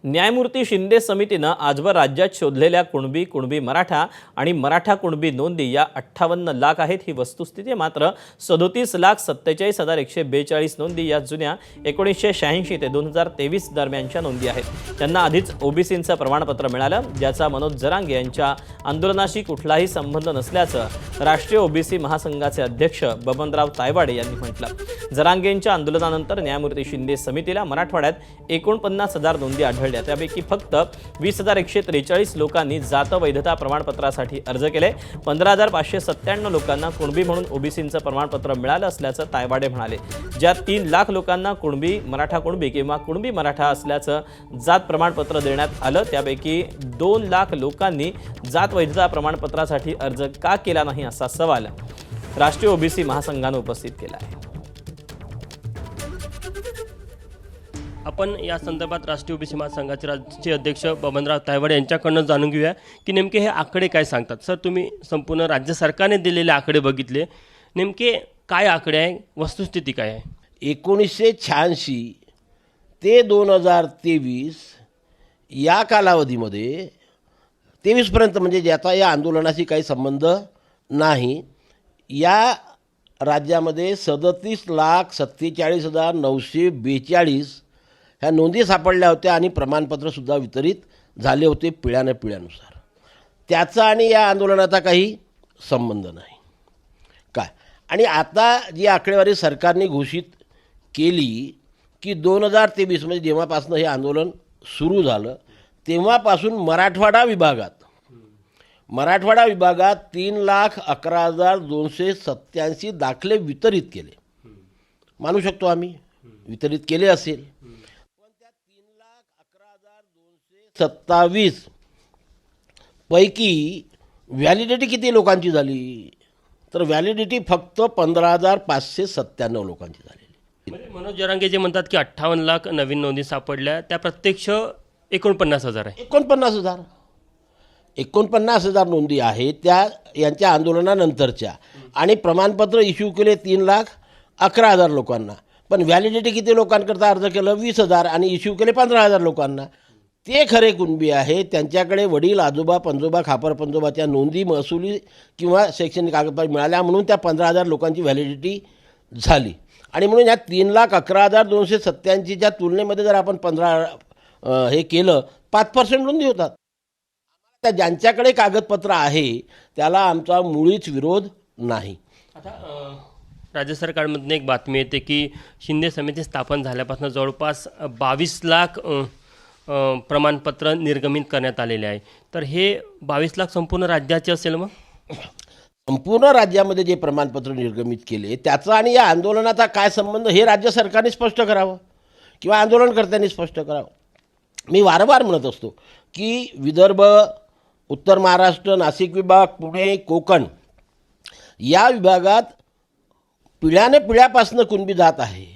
न्यायमूर्ती शिंदे समितीनं आजवर राज्यात शोधलेल्या कुणबी मराठा आणि मराठा कुणबी नोंदी या 58 लाख आहेत ही वस्तुस्थिती आहे। मात्र 37,47,142 नोंदी या जुन्या 1986 ते 2023 दरम्यानच्या नोंदी आहेत। त्यांना आधीच ओबीसींचं प्रमाणपत्र मिळालं, ज्याचा मनोज जरांगे यांच्या आंदोलनाशी कुठलाही संबंध नसल्याचं राष्ट्रीय ओबीसी महासंघाचे अध्यक्ष बबनराव तायवाडे यांनी म्हटलं। जरांगेंच्या आंदोलनानंतर न्यायमूर्ती शिंदे समितीला मराठवाड्यात 49,000 नोंदी आढळल्या। त्यापैकी फक्त 20,143 लोकांनी जात वैधता प्रमाणपत्रासाठी अर्ज केले। 15,597 लोकांना कुणबी म्हणून ओबीसींचं प्रमाणपत्र मिळालं असल्याचं तायवाडे म्हणाले। ज्या 3 लाख लोकांना कुणबी मराठा कुणबी किंवा कुणबी मराठा असल्याचं जात प्रमाणपत्र देण्यात आलं, त्यापैकी 2 लाख लोकांनी जात वैधता प्रमाणपत्रासाठी अर्ज का केला नाही असा सवाल राष्ट्रीय ओबीसी महासंघाने उपस्थित केला आहे। आपण या संदर्भात राष्ट्रीय ओबीसी महासंघाचे राज्याचे अध्यक्ष बबनराव तायवाडे यांच्याकडून जाणून घेऊया की नेमके हे आकडे काय सांगतात। सर, तुम्ही संपूर्ण राज्य सरकारने दिलेले आकडे बघितले, नेमके काय आकडे आहे, वस्तुस्थिती काय आहे? 1986 ते 2023 या कालावधीमध्ये 23पर्यंत म्हणजे ज्याचा या आंदोलनाशी काही संबंध नाही, या राज्यामध्ये 37,47,942 ह्या नोंदी सापडल्या होत्या आणि प्रमाणपत्रसुद्धा वितरित झाले होते पिढ्यानुसार। त्याचा आणि या आंदोलनाचा काही संबंध नाही काय। आणि आता जी आकडेवारी सरकारने घोषित केली की 2023 म्हणजे जेव्हापासून हे आंदोलन सुरू झालं तेव्हापासून मराठवाडा विभागात 3,11,287 दाखले वितरित केले। मानू शकतो आम्ही वितरित केले असेल, पण त्या 3,11,227 पैकी व्हॅलिडिटी किती लोकांची झाली तर व्हॅलिडिटी फक्त 15,597 लोकांची झालेली। म्हणजे मनोज जरांगे जे म्हणतात की 58 लाख नवीन नोंदी सापडल्या, त्या प्रत्यक्ष 49,000 आहे। 49,000 नोंदी आहेत त्या यांच्या आंदोलनानंतरच्या, आणि प्रमाणपत्र इश्यू केले 3,11,000 लोकांना, पण व्हॅलिडिटी किती लोकांकरता अर्ज केलं 20,000 आणि इश्यू केले 15,000 लोकांना। ते खरे कुणबी आहेत, त्यांच्याकडे वडील आजोबा पंजोबा खापर पंजोबाच्या नोंदी महसुली किंवा शैक्षणिक कागदपत्र मिळाल्या म्हणून त्या 15,000 लोकांची व्हॅलिडिटी झाली। आणि म्हणून या 3,11,287च्या तुलनेमध्ये जर आपण 15 हे केलं 5% नोंदी होतात। त्या ज्यांच्याकडे कागदपत्र आहे त्याला आमचा मुळीच विरोध नाही। आता राज्य सरकारमधून एक बातमी येते की शिंदे समिती स्थापन झाल्यापासून जवळपास 22 लाख प्रमाणपत्र निर्गमित करण्यात आलेले आहे। तर हे 22 लाख संपूर्ण राज्याचे असेल? मग संपूर्ण राज्यामध्ये जे प्रमाणपत्र निर्गमित केले त्याचा आणि या आंदोलनाचा काय संबंध हे राज्य सरकारने स्पष्ट करावं किंवा आंदोलनकर्त्यांनी स्पष्ट करावं। मी वारंवार म्हणत असतो की विदर्भ, उत्तर महाराष्ट्र, नाशिक विभाग, पुणे, कोकण या विभागात पिढ्यापासून कुणबी जात आहे।